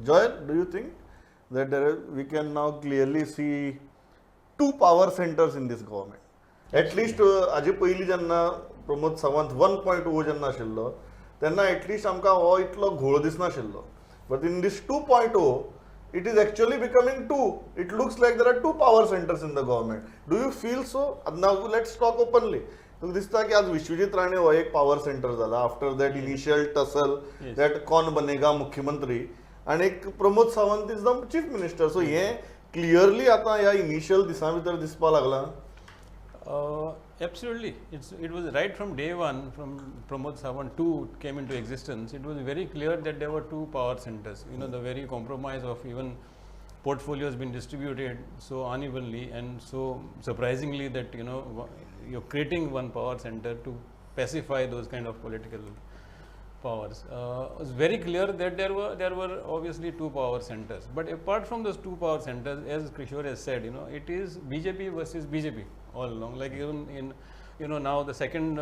Joel, do you think that we can now clearly see two power centers in this government? At least हाजे पयलीं जेन्ना प्रमोद सावंत 1.0 जेन्ना आशिल्लो तेन्ना एटलीस्ट आमकां हो इतलो घोळ दिसनाशिल्लो. But in this 2.0 it is actually becoming two. It looks like there are two power centers in the government. Do you feel so? Now let's talk openly. तुका दिसता की आज विश्वजीत राणे हो एक पॉवर सेंटर जाला after that initial tussle that कौन बनेगा मुख्यमंत्री आणि एक Pramod Sawant is the chief minister. So he clearly आता ह्या इनिशियल दिसां भितर दिसपा लागला. Absolutely. It was right from day one, from Pramod Sawant 2 came into existence. It was very clear that there were two power centers. You know, the very compromise of even portfolios being distributed so unevenly and so surprisingly that, you know, you're creating one power center to pacify those kind of political powers. It was very clear that there were obviously two power centers. But apart from those two power centers, as Kishore has said, you know, it is BJP versus BJP all along. Like even in, you know, now the second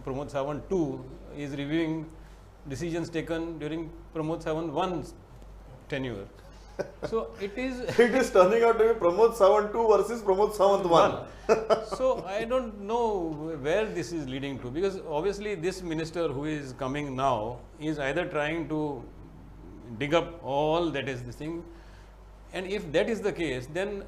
Pramod Sawant 2 is reviewing decisions taken during Pramod Sawant 1's tenure. So it is turning out to be Pramod Sawant 2 versus Pramod Sawant 1. So I don't know where this is leading to, because obviously this minister who is coming now is either trying to dig up all that is this thing, and if that is the case, then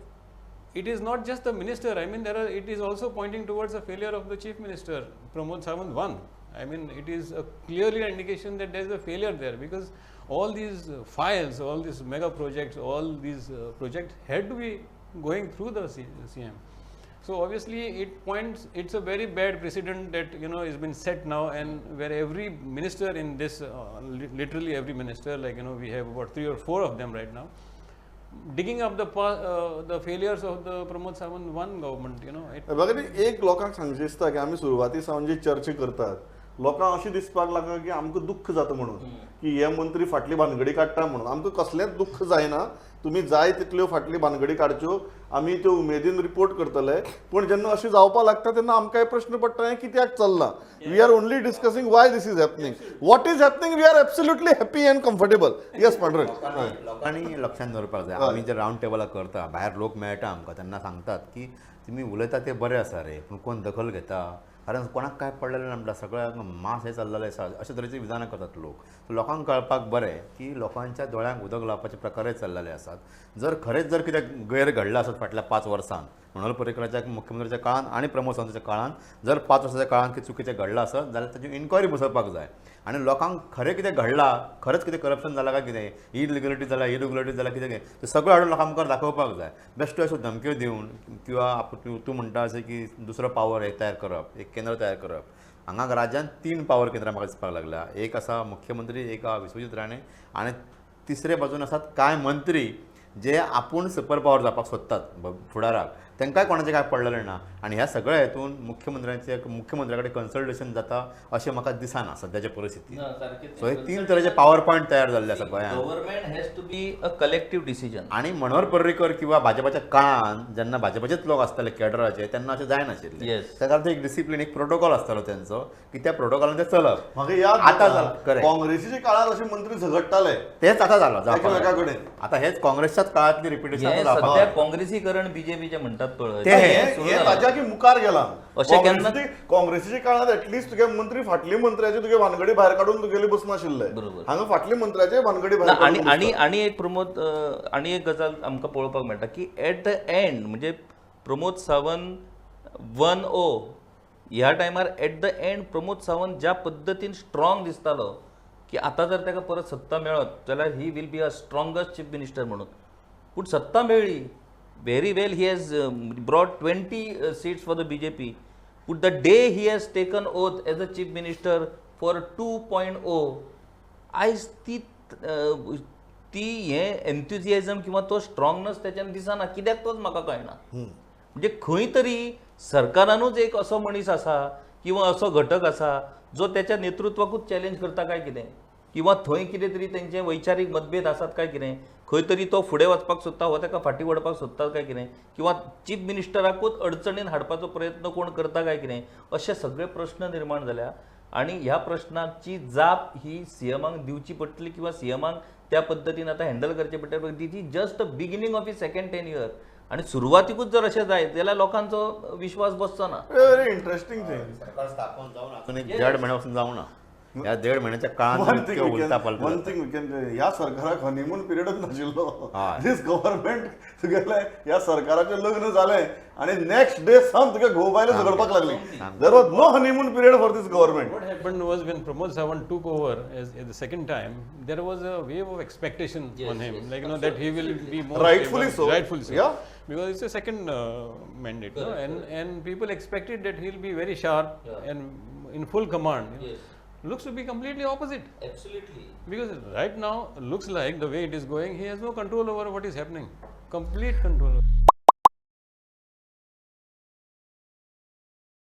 it is not just the minister. I mean, it is also pointing towards a failure of the chief minister, Pramod Sawant 1. I mean, it is a clearly an indication that there is a failure there, because all these files, all these mega projects, all these projects had to be going through the CM. So obviously it's a very bad precedent that, you know, has been set now, and where every minister in this, literally every minister, like, you know, we have about 3 or 4 of them right now, digging up the failures of the Pramod Sawant 1 government, you know. बघा एक लोकांक सांगचे दिसता की आमी सुरवाती सावन जी चर्चा करतात, लोकांक अशें दिसपाक लागला की आमकां दुख्ख जाता म्हणून, की हे मंत्री फाटली भानगडी काडटा म्हणून. आमकां कसलेंच दुख्ख जायना, तुमी जाय तितल्यो फाटली भानगडी काडच्यो, आमी त्यो उमेदीन रिपोर्ट करतले. पण जेन्ना अशें जावपाक लागता तेन्ना आमकांय प्रश्न पडटा हें कित्याक चल्लां. We are only discussing why this is happening. What is happening we are absolutely happy and comfortable. Yes Pandurang. लोकांनी लक्षात दवरपाक जाय, आमी जे रावंड टेबलाक करता, भायर लोक मेळटा आमकां तेन्ना सांगतात की तुमी उलयता ते बरें आसा रे, पूण कोण दखल घेता, कारण कोणाक काय पडलेलें ना म्हणटा, सगळ्यांक मास हे चल्लेलें आसा, अशे तरेची विधानां करतात लोक. लोकांक कळपाक बरें की लोकांच्या दोळ्यांक उदक लावपाचे प्रकारय चल्लेले आसात. जर खरेंच जर कितें गैर घडला आसत फाटल्या 5 वर्सांत, मनोहर पर्रीकराच्या मुख्यमंत्र्याच्या काळांत आणि प्रमोद सावंताच्या काळांत जर 5 वर्साच्या काळांत कितें चुकीचें घडलां आसत जाल्यार ताची इन्क्वायरी बसोवपाक जाय. आनी लोकांक खरें कितें घडलां, खरेंच कितें करप्शन जालां काय कितें, इलिगलिटी जाल्या, इरेग्युलरिटी जाल्यां कितें तें सगळें हाडून लोकांक मुखार दाखोवपाक जाय. बेश्टो अश्यो धमक्यो दिवन किंवा तूं म्हणटा अशें की दुसरो पावर एक तयार करप, एक केंद्र तयार करप. हांगा राज्यांत 3 पावर केंद्रां म्हाका दिसपाक लागल्या. एक आसा मुख्यमंत्री, एक आसा विश्वजीत राणे, आनी तिसरे बाजून आसात कांय मंत्री जे आपूण सुपर पावर जावपाक सोदतात फुडाराक. तांकांय कोणाचें काय पडलेलें ना. आनी ह्या सगळ्या हेतून मुख्यमंत्र्या कडेन कन्सल्टेशन जाता अशें म्हाका दिसना सद्याच्या परिस्थितींत. सो हे 3 तरेचे पावर पॉयंट तयार जाल्ले आसा गोंयांत. Government has to be a collective decision. आनी मनोहर पर्रीकर किंवा भाजपाच्या काळांत जेन्ना भाजपाचेच लोक आसताले कॅडराचे, तेन्ना अशें जायनाशिल्लें. त्या खातीर एक डिसिप्लीन, एक प्रोटोकॉल आसतालो तेंचो, की त्या प्रोटोकॉलान ते चलप. म्हाका याद आतां जाला काँग्रेसीच्या काळात असे मंत्री झगडटाले, तेच आतां जालो एकामेकाकडेन. आतां हेच काँग्रेसच्याच काळांतली रिपिटेशन सध्या काँग्रेसीकरण बीजेपीचे म्हणतात पळय, हे ताच्या की मुखार गेला. अशें केन्ना काँग्रेसीच्या काळात एटलीस्ट तुगे मंत्री फाटली मंत्र्याचे तुगे भानगडी भायर काडून तुगेली बसनाशिल्ले. हांगा फाटली मंत्र्याचे भानगडी भायर. आणि एक प्रमोद, आणि एक गजाल आमकां पळोवपाक मेळटा की एट द एंड म्हणजे प्रमोद सावंत 1.0 ह्या टायमार at the end Pramod Sawant ज्या पद्दतीन स्ट्रॉंग दिसतालो की आतां जर ताका परत सत्ता मेळत जाल्यार he will be a strongest chief minister म्हणून. पूण सत्ता मेळ्ळी, very well he has brought 20 seats for the BJP, but the day he has taken oath as a chief minister for 2.0 आयज ती हे एन्थुजियाझम किंवा तो स्ट्रॉंगनेस त्याच्यान दिसना. कित्याक तोच म्हाका कळना. म्हणजे खंय तरी सरकारानूच एक असो मनीस आसा किंवा असो घटक आसा जो त्याच्या नेतृत्वाकूच चॅलेंज करता काय कितें, किंवा थंय कितें तरी तेंचे वैचारीक मतभेद आसात काय कितें, खंय तरी तो फुडें वचपाक सोदता हो ताका फाटीं वडपाक सोदता काय कितें, किंवा चीफ मिनिस्टराकूच अडचणीन हाडपाचो प्रयत्न कोण करता काय कितें, अशे सगळे प्रश्न निर्माण जाल्या. आणि ह्या प्रश्नाची जाप ही सीएमांक दिवची पडटली किंवा सीएमांक त्या पद्दतीन आता हँडल करचे पडटा. This is just the beginning of इ सेकंड 10 year. आणि सुरवातीकूच जर अशें जायत जाल्यार लोकांचो विश्वास बसचो ना. Very interesting thing. सरकार स्थापन जाऊन अजून एक देड महिन्यापासून जाऊ ना. या देड महिन्याच्या वन काळात थिंग उलटा वन पलटा थिंग वी कॅन ह्या सरकाराक हनीमून पिरियडच नाशिल्लो. हय. दीस गव्हर्नमेंट तुगेले ह्या सरकाराचें लग्न जालें आणि नेक्स्ट डे सावन तुका घोव बायलो झगडपाक लागली. There was no honeymoon period for this government. What happened was when Pramod Sawant took over as the second time, there was a wave of expectation on him, like that he will be more Rightfully stable. so. Rightfully so. Yeah. Because it's a second mandate, no? And people expected that he'll be very sharp and in full command. Looks to be completely opposite. Absolutely. Because right now looks like the way it is going, he has no control over what is happening. Complete control.